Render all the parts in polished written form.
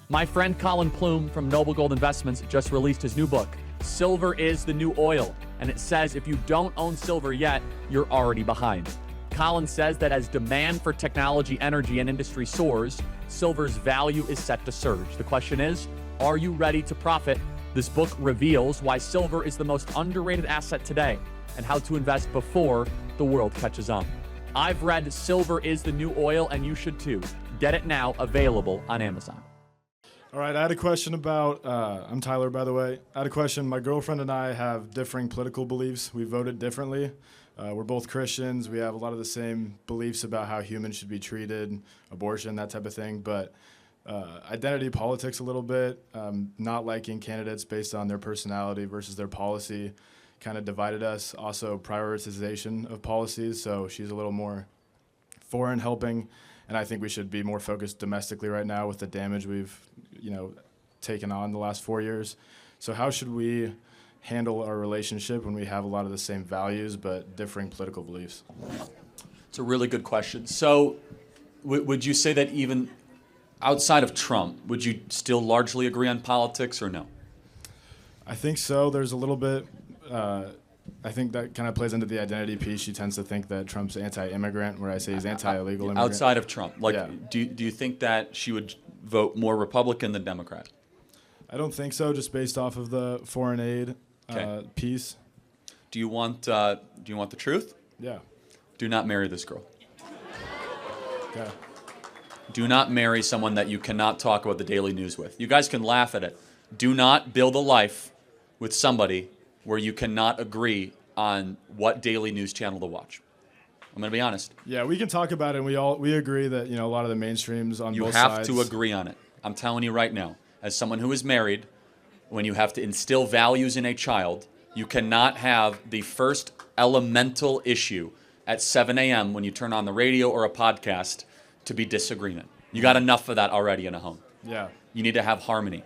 My friend Colin Plume from Noble Gold Investments just released his new book, Silver is the New Oil, and it says if you don't own silver yet, you're already behind. Colin says that as demand for technology, energy, and industry soars, silver's value is set to surge. The question is, are you ready to profit? This book reveals why silver is the most underrated asset today and how to invest before the world catches on. I've read Silver is the New Oil, and you should too. Get it now, available on Amazon. All right, I had a question about, I'm Tyler, by the way. I had a question. My girlfriend and I have differing political beliefs. We voted differently. We're both Christians. We have a lot of the same beliefs about how humans should be treated, abortion, that type of thing. But identity politics a little bit, not liking candidates based on their personality versus their policy kind of divided us. Also, prioritization of policies. So she's a little more foreign helping. And I think we should be more focused domestically right now with the damage we've, taken on the last 4 years. So how should we handle our relationship when we have a lot of the same values but differing political beliefs? It's a really good question. So would you say that even outside of Trump, would you still largely agree on politics or no? I think so. There's a little bit. I think that kind of plays into the identity piece. She tends to think that Trump's anti-immigrant, where I say he's anti-illegal immigrant. Outside of Trump, do you think that she would vote more Republican than Democrat? I don't think so, just based off of the foreign aid piece. Do you want the truth? Yeah. Do not marry this girl. Okay. Do not marry someone that you cannot talk about the daily news with. You guys can laugh at it. Do not build a life with somebody where you cannot agree on what daily news channel to watch. I'm going to be honest. Yeah, we can talk about it, and we agree that a lot of the mainstreams on both sides. You have to agree on it. I'm telling you right now, as someone who is married, when you have to instill values in a child, you cannot have the first elemental issue at 7 a.m. when you turn on the radio or a podcast to be disagreement. You got enough of that already in a home. Yeah. You need to have harmony.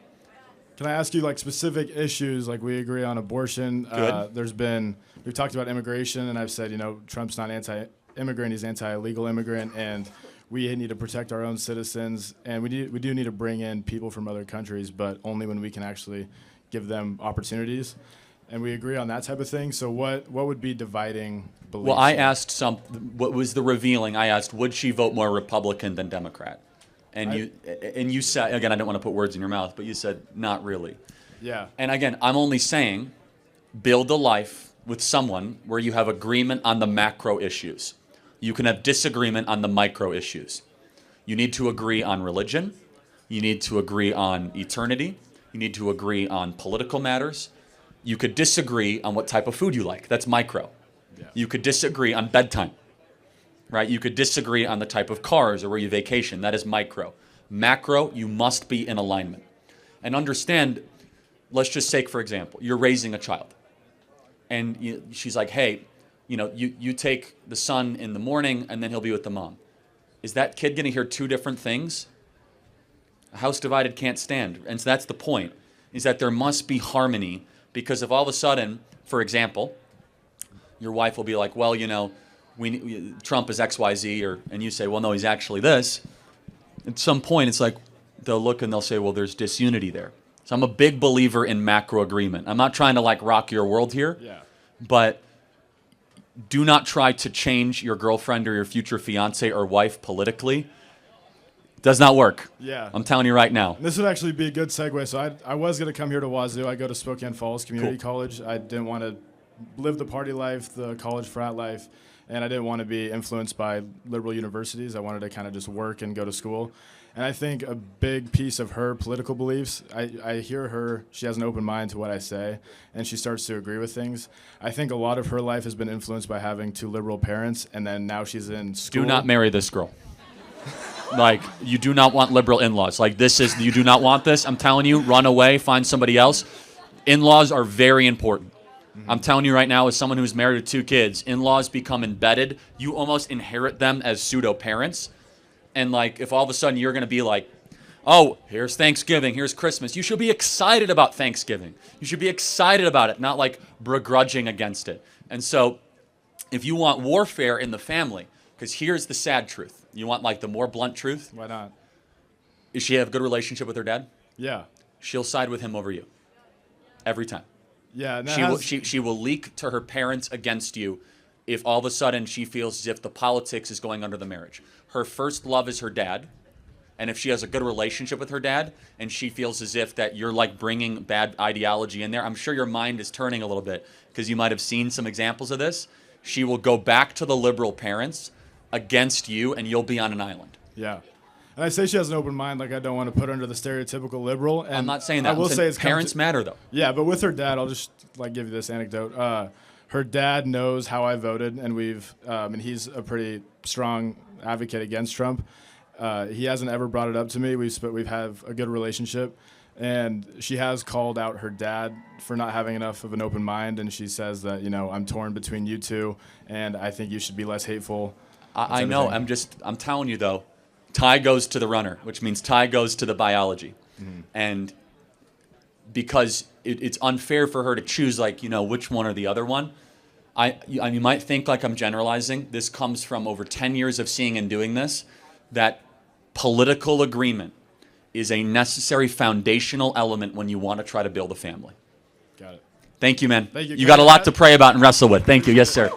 Can I ask you specific issues? We agree on abortion. Good. We've talked about immigration, and I've said, Trump's not anti-immigrant, he's anti-illegal immigrant, and we need to protect our own citizens, and we do need to bring in people from other countries, but only when we can actually give them opportunities. And we agree on that type of thing. So what would be dividing beliefs? Well, I asked what was the revealing? I asked, would she vote more Republican than Democrat? And you said, again, I don't want to put words in your mouth, but you said not really. Yeah. And again, I'm only saying build a life with someone where you have agreement on the macro issues. You can have disagreement on the micro issues. You need to agree on religion. You need to agree on eternity. You need to agree on political matters. You could disagree on what type of food you like. That's micro. Yeah. You could disagree on bedtime. Right? You could disagree on the type of cars or where you vacation. That is micro. Macro, you must be in alignment. And understand, let's just take, for example, you're raising a child. And she's like, hey, you take the son in the morning and then he'll be with the mom. Is that kid going to hear two different things? A house divided can't stand. And so that's the point, is that there must be harmony. Because if all of a sudden, for example, your wife will be like, well, Trump is XYZ, and you say, well, no, he's actually this. At some point, it's like they'll look and they'll say, well, there's disunity there. So I'm a big believer in macro agreement. I'm not trying to rock your world here, but do not try to change your girlfriend or your future fiance or wife politically. Does not work. Yeah. I'm telling you right now. This would actually be a good segue. So I was going to come here to Wazoo. I go to Spokane Falls Community College. I didn't want to live the party life, the college frat life, and I didn't want to be influenced by liberal universities. I wanted to kind of just work and go to school. And I think a big piece of her political beliefs, I hear her, she has an open mind to what I say, and she starts to agree with things. I think a lot of her life has been influenced by having two liberal parents, and then now she's in school. Do not marry this girl. You do not want liberal in-laws. You do not want this. I'm telling you, run away, find somebody else. In-laws are very important. Mm-hmm. I'm telling you right now, as someone who's married with 2 kids, in-laws become embedded. You almost inherit them as pseudo-parents. And if all of a sudden you're going to be like, oh, here's Thanksgiving, here's Christmas. You should be excited about Thanksgiving. You should be excited about it, not begrudging against it. And so if you want warfare in the family, because here's the sad truth. You want the more blunt truth? Why not? Does she have a good relationship with her dad? Yeah. She'll side with him over you. Every time. Yeah. And She will leak to her parents against you if all of a sudden she feels as if the politics is going under the marriage. Her first love is her dad. And if she has a good relationship with her dad and she feels as if that you're like bringing bad ideology in there, I'm sure your mind is turning a little bit because you might have seen some examples of this. She will go back to the liberal parents against you and you'll be on an island. Yeah. And I say she has an open mind, like I don't want to put her under the stereotypical liberal. And I'm not saying that. I will say it's parents matter, though. Yeah, but with her dad, I'll just like give you this anecdote. Her dad knows how I voted, and and he's a pretty strong advocate against Trump. He hasn't ever brought it up to me. We've had a good relationship, and she has called out her dad for not having enough of an open mind, and she says that I'm torn between you two, and I think you should be less hateful. I know. I'm telling you though, tie goes to the runner, which means tie goes to the biology, and because it's unfair for her to choose which one or the other one. You might think like I'm generalizing. This comes from over 10 years of seeing and doing this, that political agreement is a necessary foundational element when you want to try to build a family. Got it. Thank you, man. Thank you. You got a lot to pray about and wrestle with. Thank you. Yes, sir.